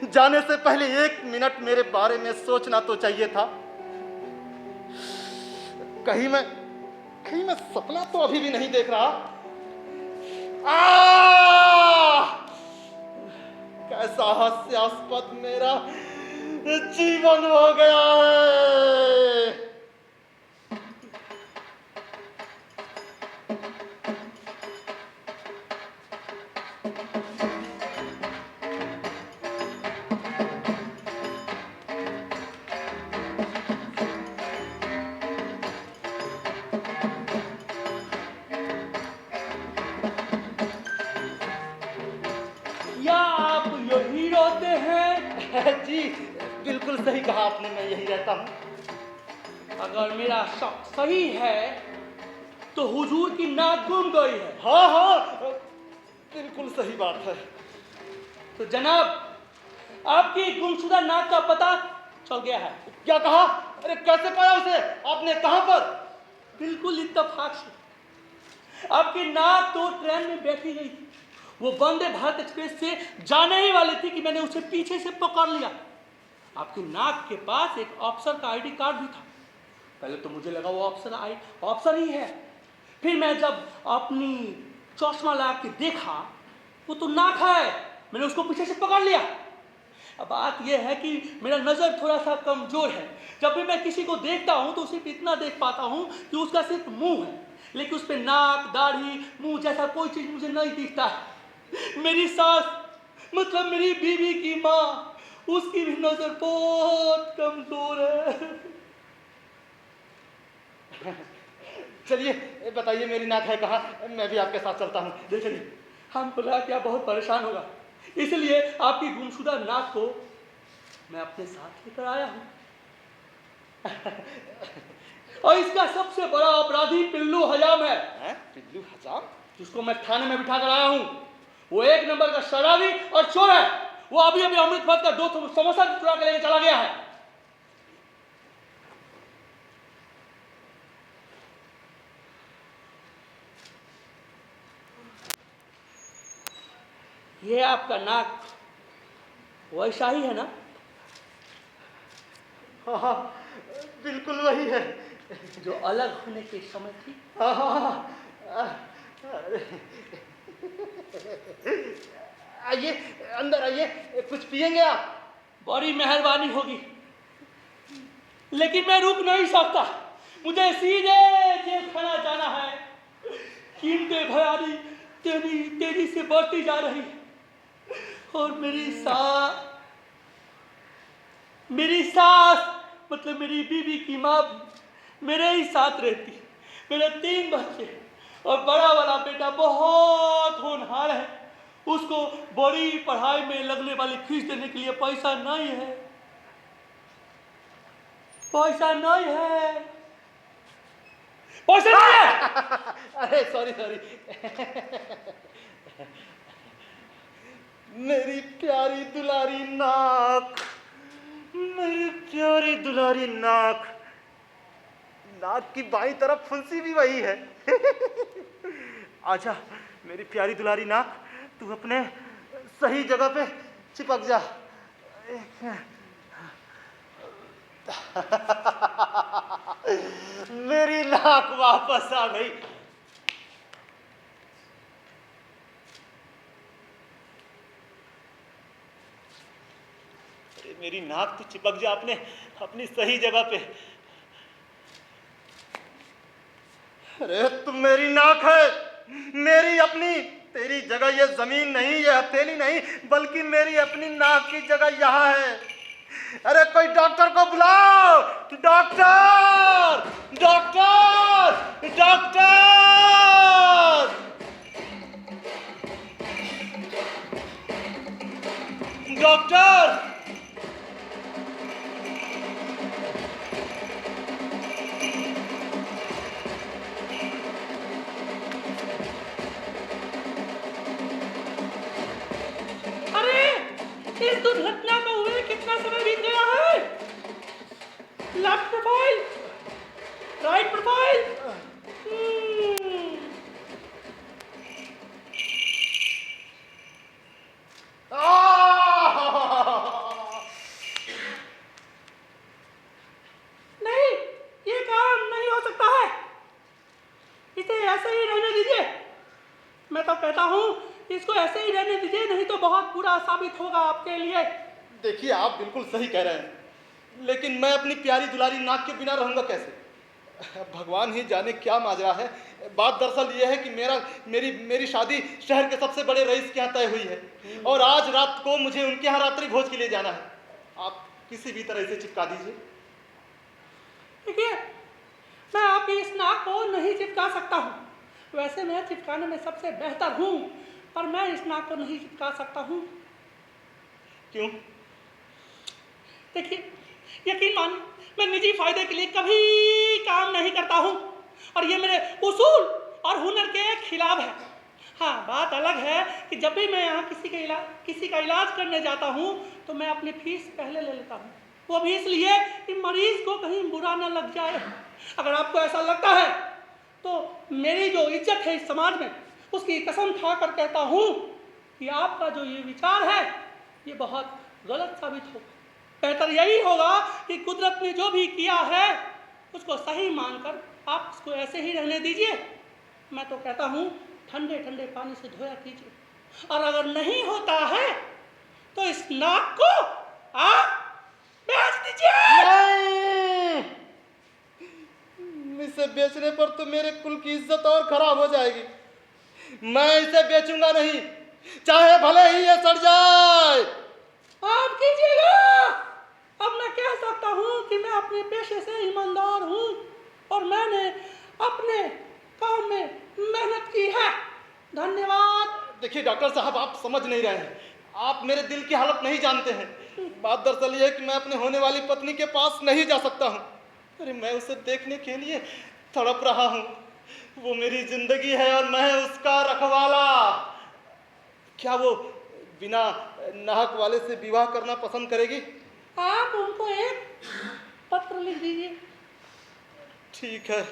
जाने से पहले 1 मिनट मेरे बारे में सोचना तो चाहिए था। कहीं मैं सपना तो अभी भी नहीं देख रहा। कैसा हास्यास्पद मेरा जीवन हो गया है। जी बिल्कुल सही कहा आपने, मैं यही रहता हूँ। अगर मेरा शक सही है तो हुजूर की नाक गुम गई है। हाँ, बिल्कुल सही बात है। तो जनाब, आपकी गुमशुदा नाक का पता चल गया है। क्या कहा? अरे कैसे पाया उसे आपने? कहां पर? बिल्कुल इत्तेफाक से। आपकी नाक तो ट्रेन में बैठी गई थी, वो वंदे भारत एक्सप्रेस से जाने ही वाली थी कि मैंने उसे पीछे से पकड़ लिया। आपकी नाक के पास एक ऑफिसर का आईडी कार्ड भी था। पहले तो मुझे लगा वो ऑफिसर ही है, फिर मैं जब अपनी चश्मा ला के देखा वो तो नाक है। मैंने उसको पीछे से पकड़ लिया। अब बात यह है कि मेरा नज़र थोड़ा सा कमजोर है। जब भी मैं किसी को देखता हूँ तो सिर्फ इतना देख पाता हूँ कि उसका सिर्फ मुंह है, लेकिन उस पर नाक, दाढ़ी, मुंह जैसा कोई चीज मुझे नहीं दिखता है। मेरी सास, मतलब मेरी बीवी की माँ, उसकी भी नजर बहुत कमजोर है। चलिए बताइए मेरी नाक है कहाँ? मैं भी आपके साथ चलता हूँ। देखिए, हम बुला क्या बहुत परेशान होगा, इसलिए आपकी गुमशुदा नाक को मैं अपने साथ लेकर आया हूँ। और इसका सबसे बड़ा अपराधी पिल्लू हजाम है। पिल्लू हजाम? जिसको मैं थाने में बिठा कर आया हूँ। वो 1 नंबर का शराबी और चोर है। वो अभी अमृतसर का 2 समोसा चुरा के लेके चला गया है। ये आपका नाक वैसा ही है ना? हाँ, बिल्कुल वही है जो अलग होने के समय थी। आइए अंदर आइए, कुछ पिएंगे आप? बड़ी मेहरबानी होगी, लेकिन मैं रुक नहीं सकता। मुझे सीधे जेल खाना जाना है। कीमतें भयारी तेजी से बढ़ती जा रही है और मेरी सास मतलब मेरी बीवी की माँ भी मेरे ही साथ रहती है। मेरे 3 बच्चे और बड़ा वाला बेटा बहुत होनहार है, उसको बड़ी पढ़ाई में लगने वाली फीस देने के लिए पैसा नहीं है। अरे सॉरी मेरी प्यारी दुलारी नाक, मेरी प्यारी दुलारी नाक, नाक की बाईं तरफ फुंसी भी वही है। आजा मेरी प्यारी दुलारी नाक, तू अपने सही जगह पे चिपक जा। मेरी नाक वापस आ गई। अरे मेरी नाक, तू चिपक जा अपनी सही जगह पे। अरे तुम मेरी नाक है, मेरी अपनी। तेरी जगह ये जमीन नहीं, ये हथेली नहीं, बल्कि मेरी अपनी नाक की जगह यहाँ है। अरे कोई डॉक्टर को बुलाओ। Doctor doctor doctor doctor. इस दुर्घटना को हुए कितना समय बीत गया है? Left profile, right profile. नहीं, ये काम नहीं हो सकता है। इसे ऐसे ही रहने दीजिए। मैं तो कहता हूँ इसको ऐसे ही रहने दीजिए, नहीं तो बहुत बुरा साबित होगा आपके लिए। देखिए आप बिल्कुल सही कह रहे हैं, लेकिन मैं अपनी प्यारी दुलारी नाक के बिना रहूंगा कैसे? भगवान ही जाने क्या माजरा है। बात दरअसल ये है कि मेरी शादी शहर के सबसे बड़े रईस के यहाँ तय हुई है और आज रात को मुझे उनके यहाँ रात्रि भोज के लिए जाना है। आप किसी भी तरह से चिपका दीजिए। देखिए, मैं आपकी इस नाक को नहीं चिपका सकता हूँ। वैसे मैं चिपकाने में सबसे बेहतर हूँ, पर मैं इस नाक को नहीं चिपका सकता हूँ। क्यों? देखिए, यकीन मानिए, मैं निजी फायदे के लिए कभी काम नहीं करता हूँ और ये मेरे उसूल और हुनर के खिलाफ है। हाँ, बात अलग है कि जब भी मैं यहाँ किसी का इलाज करने जाता हूँ तो मैं अपनी फीस पहले ले लेता हूँ, वो भी इसलिए कि मरीज को कहीं बुरा न लग जाए। अगर आपको ऐसा लगता है तो मेरी जो इज्जत है इस समाज में, उसकी कसम खाकर कहता हूँ कि आपका जो ये विचार है ये बहुत गलत साबित होगा। बेहतर यही होगा कि कुदरत ने जो भी किया है उसको सही मानकर आप उसको ऐसे ही रहने दीजिए। मैं तो कहता हूँ ठंडे ठंडे पानी से धोया कीजिए, और अगर नहीं होता है तो इस नाक को आप बेच दीजिए। नहीं, इसे बेचने पर तो मेरे कुल की इज्जत और खराब हो जाएगी। मैं इसे बेचूंगा नहीं, चाहे भले ही ये सड़ जाए। आप कीजिएगा। अब मैं कह सकता हूँ कि मैं अपने पेशे से ईमानदार हूँ और मैंने अपने काम में मेहनत की है। धन्यवाद। देखिए डॉक्टर साहब, आप समझ नहीं रहे हैं, आप मेरे दिल की हालत नहीं जानते हैं। बात दरअसल ये है कि मैं अपने होने वाली पत्नी के पास नहीं जा सकता हूँ। अरे मैं उसे देखने के लिए तड़प रहा हूँ। वो मेरी जिंदगी है और मैं उसका रखवाला। क्या वो बिना नाहक वाले से विवाह करना पसंद करेगी? आप उनको एक पत्र लिख दीजिए। ठीक है।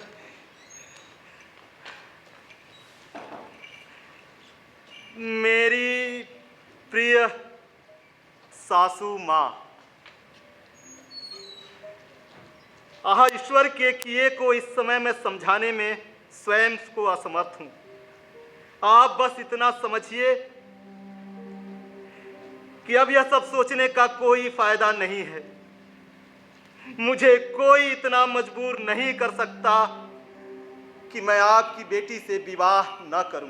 मेरी प्रिय सासू माँ, आह ईश्वर के किए को इस समय मैं समझाने में स्वयं को असमर्थ हूँ। आप बस इतना समझिए कि अब यह सब सोचने का कोई फायदा नहीं है। मुझे कोई इतना मजबूर नहीं कर सकता कि मैं आपकी बेटी से विवाह न करूं।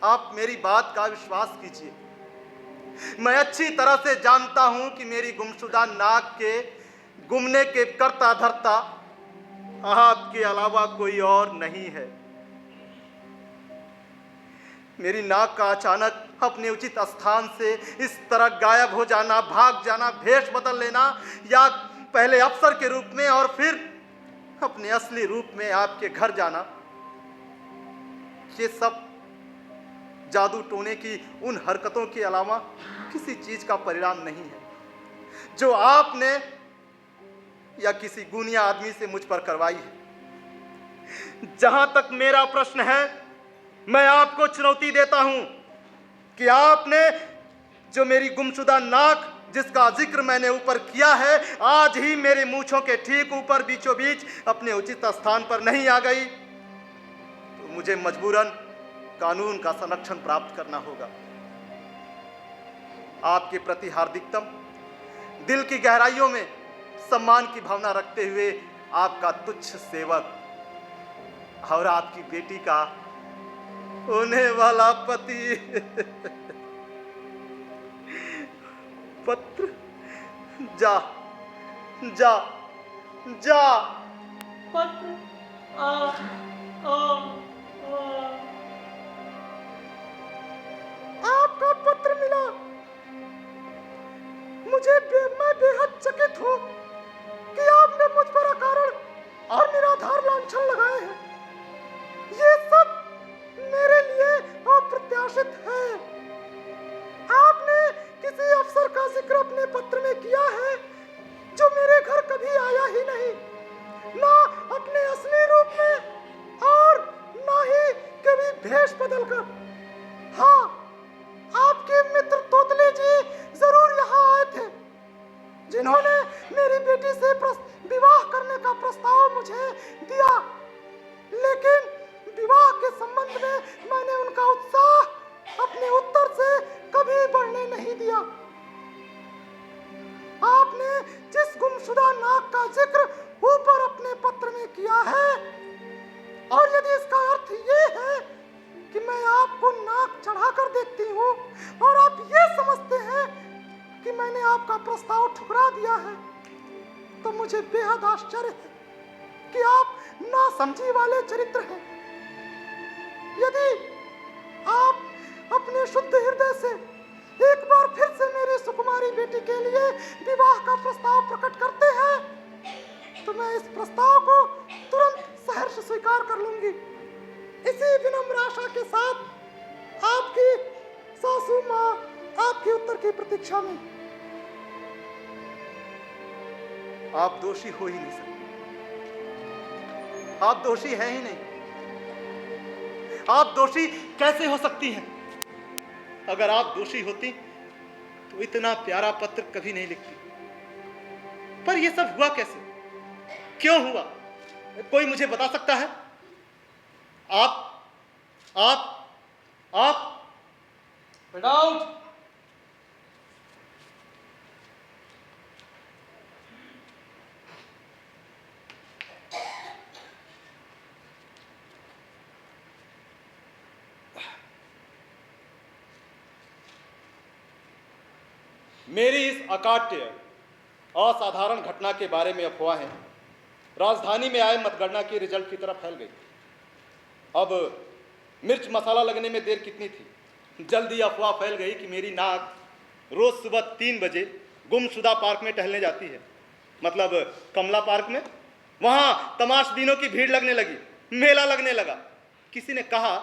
आप मेरी बात का विश्वास कीजिए। मैं अच्छी तरह से जानता हूं कि मेरी गुमशुदा नाक के गुमने के कर्ता धर्ता आपके अलावा कोई और नहीं है। मेरी नाक का अचानक अपने उचित स्थान से इस तरह गायब हो जाना, भाग जाना, भेष बदल लेना, या पहले अफसर के रूप में और फिर अपने असली रूप में आपके घर जाना, ये सब जादू टोने की उन हरकतों के अलावा किसी चीज का परिणाम नहीं है जो आपने या किसी गुनिया आदमी से मुझ पर करवाई है। जहां तक मेरा प्रश्न है, मैं आपको चुनौती देता हूं कि आपने जो मेरी गुमशुदा नाक, जिसका जिक्र मैंने ऊपर किया है, आज ही मेरे मूंछों के ठीक ऊपर बीचों बीच अपने उचित स्थान पर नहीं आ गई, तो मुझे मजबूरन कानून का संरक्षण प्राप्त करना होगा। आपके प्रति हार्दिकतम, दिल की गहराइयों में सम्मान की भावना रखते हुए आपका तुच्छ सेवक और आपकी बेटी का होने वाला पति। पत्र जा जा जा। पत्र आ आपका पत्र मिला। मैं बेहद चकित हूं कि आपने मुझ पर अकारण और निराधार लांछन लगाए हैं। ये सब मेरे लिए अप्रत्याशित है। आपने किसी अफसर का जिक्र अपने पत्र में किया है जो मेरे घर कभी आया ही नहीं, ना अपने असली रूप में और ना ही कभी भेष बदलकर। हाँ, आपके मित्र तोतले जी जरूर यहाँ आए थे, जिन्होंने मेरी बेटी से विवाह करने का प्रस्ताव मुझे दिया, लेकिन विवाह के संबंध में मैंने उनका उत्साह अपने उत्तर से कभी बढ़ने नहीं दिया। आपने जिस गुमशुदा नाक का जिक्र ऊपर अपने पत्र में किया है, और यदि इसका अर्थ ये है कि मैं आपको नाक चढ़ाकर देखती हूँ और आप ये समझते हैं कि मैंने आपका प्रस्ताव ठुकरा दिया है, तो मुझे बेहद आश्चर्य है कि आप नासमझी वाले चरित्र हैं। यदि आप अपने शुद्ध हृदय से एक बार फिर से मेरी सुकुमारी बेटी के लिए विवाह का प्रस्ताव प्रकट करते हैं, तो मैं इस प्रस्ताव को तुरंत सहर्ष स्वीकार कर लूंगी। इसी विनम्र आशा के साथ आपकी सासू माँ आपके उत्तर की प्रतीक्षा में। आप दोषी हो ही नहीं सकते। आप दोषी हैं ही नहीं। आप दोषी कैसे हो सकती हैं? अगर आप दोषी होती तो इतना प्यारा पत्र कभी नहीं लिखती। पर यह सब हुआ कैसे? क्यों हुआ? कोई मुझे बता सकता है? आप विदाउट मेरी इस अकाट्य असाधारण घटना के बारे में अफवाहें राजधानी में आए मतगणना के रिजल्ट की तरफ फैल गई। अब मिर्च मसाला लगने में देर कितनी थी, जल्दी अफवाह फैल गई कि मेरी नाक रोज सुबह 3 बजे गुमशुदा पार्क में टहलने जाती है, मतलब कमला पार्क में। वहां तमाशबीनों की भीड़ लगने लगी, मेला लगने लगा। किसी ने कहा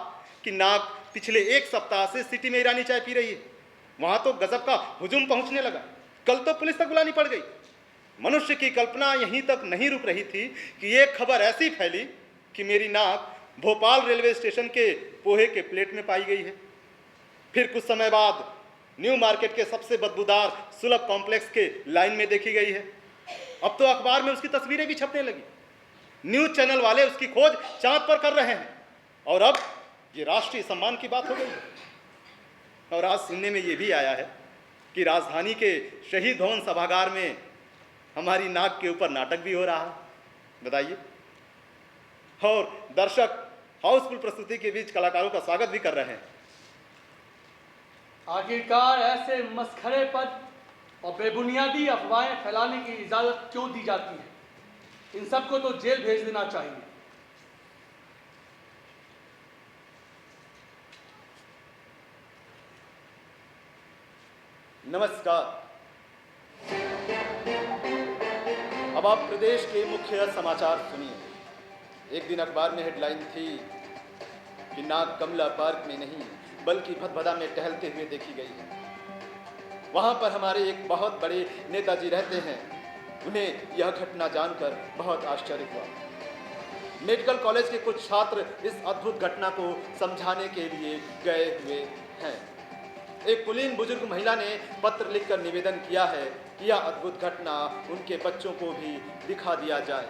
कि नाक पिछले 1 सप्ताह से सिटी में ईरानी चाय पी रही है। वहां तो गजब का हुजूम पहुंचने लगा। कल तो पुलिस तक बुलानी पड़ गई। मनुष्य की कल्पना यहीं तक नहीं रुक रही थी कि एक खबर ऐसी फैली कि मेरी नाक भोपाल रेलवे स्टेशन के पोहे के प्लेट में पाई गई है। फिर कुछ समय बाद न्यू मार्केट के सबसे बदबूदार सुलभ कॉम्प्लेक्स के लाइन में देखी गई है। अब तो अखबार में उसकी तस्वीरें भी छपने लगी। न्यूज चैनल वाले उसकी खोज चांद पर कर रहे हैं, और अब ये राष्ट्रीय सम्मान की बात हो गई है। और आज सुनने में ये भी आया है कि राजधानी के शहीद भवन सभागार में हमारी नाक के ऊपर नाटक भी हो रहा है। बताइए, और दर्शक हाउसफुल प्रस्तुति के बीच कलाकारों का स्वागत भी कर रहे हैं। आखिरकार ऐसे मसखरेपद और बेबुनियादी अफवाहें फैलाने की इजाजत क्यों दी जाती है? इन सबको तो जेल भेज देना चाहिए। नमस्कार। अब आप प्रदेश के मुख्य समाचार सुनिए। एक दिन अखबार में हेडलाइन थी कि नाग कमला पार्क में नहीं बल्कि भदभदा में टहलते हुए देखी गई है। वहां पर हमारे एक बहुत बड़े नेताजी रहते हैं। उन्हें यह घटना जानकर बहुत आश्चर्य हुआ। मेडिकल कॉलेज के कुछ छात्र इस अद्भुत घटना को समझाने के लिए गए हुए हैं। एक कुलीन बुजुर्ग महिला ने पत्र लिखकर निवेदन किया है कि यह अद्भुत घटना उनके बच्चों को भी दिखा दिया जाए।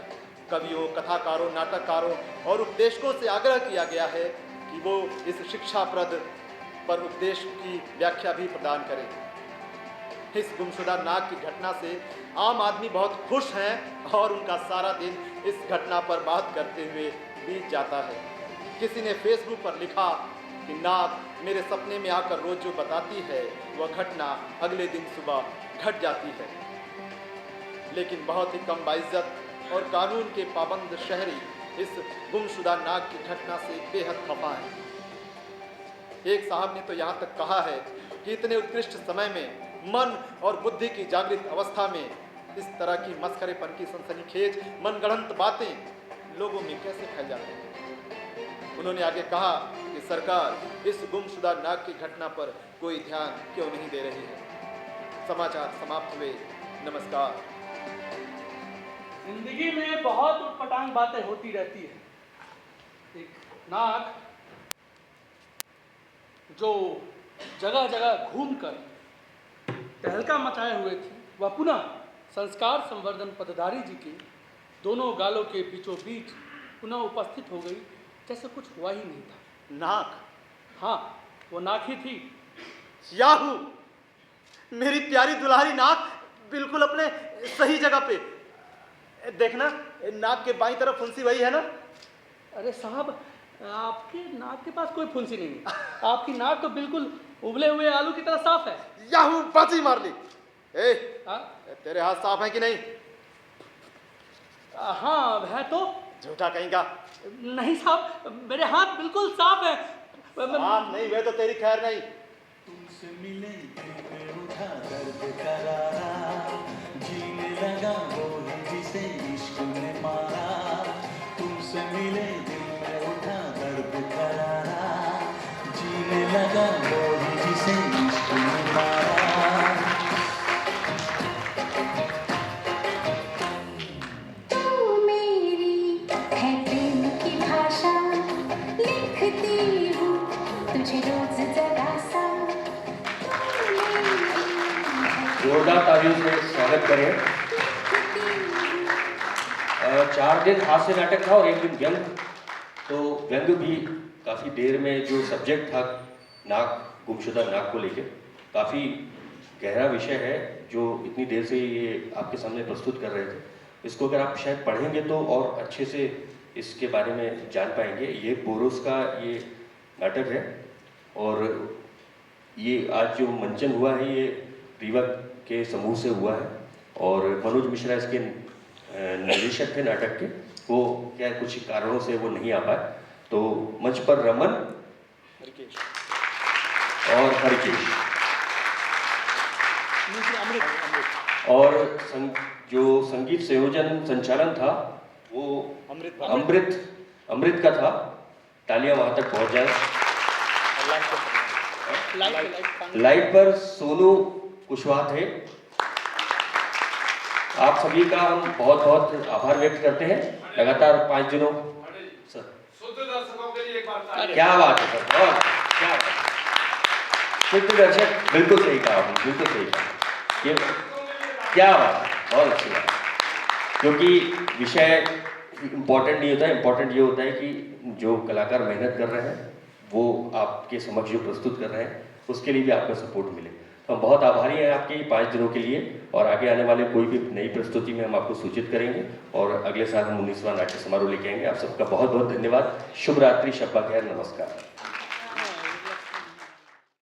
कवियों, कथाकारों, नाटककारों और उपदेशकों से आग्रह किया गया है कि वो इस शिक्षाप्रद पर उपदेश की व्याख्या भी प्रदान करें। इस गुमशुदा नाग की घटना से आम आदमी बहुत खुश हैं और उनका सारा दिन इस घटना पर बात करते हुए बीत जाता है। किसी ने फेसबुक पर लिखा कि नाग मेरे सपने में आकर रोज जो बताती है वह घटना अगले दिन सुबह घट जाती है। लेकिन बहुत ही कम बाइज्जत और कानून के पाबंद शहरी इस गुमशुदा नाग की घटना से बेहद खफा है। एक साहब ने तो यहाँ तक कहा है कि इतने उत्कृष्ट समय में मन और बुद्धि की जागृत अवस्था में इस तरह की मस्खरेपन की सनसनीखेज मनगढ़ंत बातें लोगों में कैसे फैल जाती हैं। उन्होंने आगे कहा कि सरकार इस गुमशुदा नाग की घटना पर कोई ध्यान क्यों नहीं दे रही है। समाचार समाप्त हुए। नमस्कार। जिंदगी में बहुत उटपटांग बातें होती रहती है। एक नाग जो जगह जगह घूमकर तहलका मचाए हुए थी, वह पुनः संस्कार संवर्धन पदाधिकारी जी के दोनों गालों के बीचों बीच पुनः उपस्थित हो गई, जैसे कुछ हुआ ही नहीं था। नाग? हाँ, वो नाग ही थी। याहू, मेरी प्यारी दुल्हारी नाग बिल्कुल अपने सही जगह पे। देखना, नाग के बाईं तरफ फुंसी वही है ना? अरे साहब, आपके नाक के पास कोई फुंसी नहीं है। आपकी नाक तो बिल्कुल उबले हुए आलू की तरह साफ है। याहू, बाजी मार ली। हाँ? तेरे हाथ साफ हैं कि नहीं? हाँ है तो। झूठा कहीं का। नहीं साहब, मेरे हाथ बिल्कुल साफ है। साफ नहीं वे तो तेरी खैर नहीं। तुमसे मिले दिल में उठा दर्द करारा, जीने लगा वो ही जिसे इश्क ने मारा। तुमसे मिले दिल में उठा दर्द करारा, जीने लगा वो ही जिसे इश्क ने मारा। जोरदार तालियों से स्वागत करें। 4 दिन हास्य नाटक था और 1 दिन व्यंग। तो व्यंग भी काफ़ी देर में जो सब्जेक्ट था नाग, गुमशुदा नाग को लेकर, काफ़ी गहरा विषय है जो इतनी देर से ये आपके सामने प्रस्तुत कर रहे थे। इसको अगर आप शायद पढ़ेंगे तो और अच्छे से इसके बारे में जान पाएंगे। ये बोरोस का ये नाटक है और ये आज जो मंचन हुआ है ये रीवा के समूह से हुआ है और मनोज मिश्रा इसके निर्देशक थे नाटक के। वो क्या कुछ कारणों से वो नहीं आ पाए, तो मंच पर रमन और हरकेश और जो संगीत संयोजन संचालन था वो अमृत का था। तालियां वहां तक पहुंच जाए। लाइट पर सोनू कुशवाहा थे। आप सभी का हम बहुत बहुत आभार व्यक्त करते हैं। लगातार 5 दिनों शुद्ध दर्शकों के लिए एक बार क्या बात है सर, बहुत क्या बात है। शुद्ध दर्शक, बिल्कुल सही कहा आपने, बिल्कुल सही कहा। ये क्या बात है, बहुत अच्छी बात। क्योंकि विषय इम्पोर्टेंट नहीं होता है, इम्पोर्टेंट ये होता है कि जो कलाकार मेहनत कर रहे हैं वो आपके समक्ष जो प्रस्तुत कर रहे हैं उसके लिए भी आपका सपोर्ट मिले। हम बहुत आभारी हैं आपके 5 दिनों के लिए, और आगे आने वाले कोई भी नई प्रस्तुति में हम आपको सूचित करेंगे, और अगले साल हम 19वां नाट्य समारोह लेके आएंगे। आप सबका बहुत बहुत धन्यवाद। शुभ रात्रि, शब्बा खैर, नमस्कार।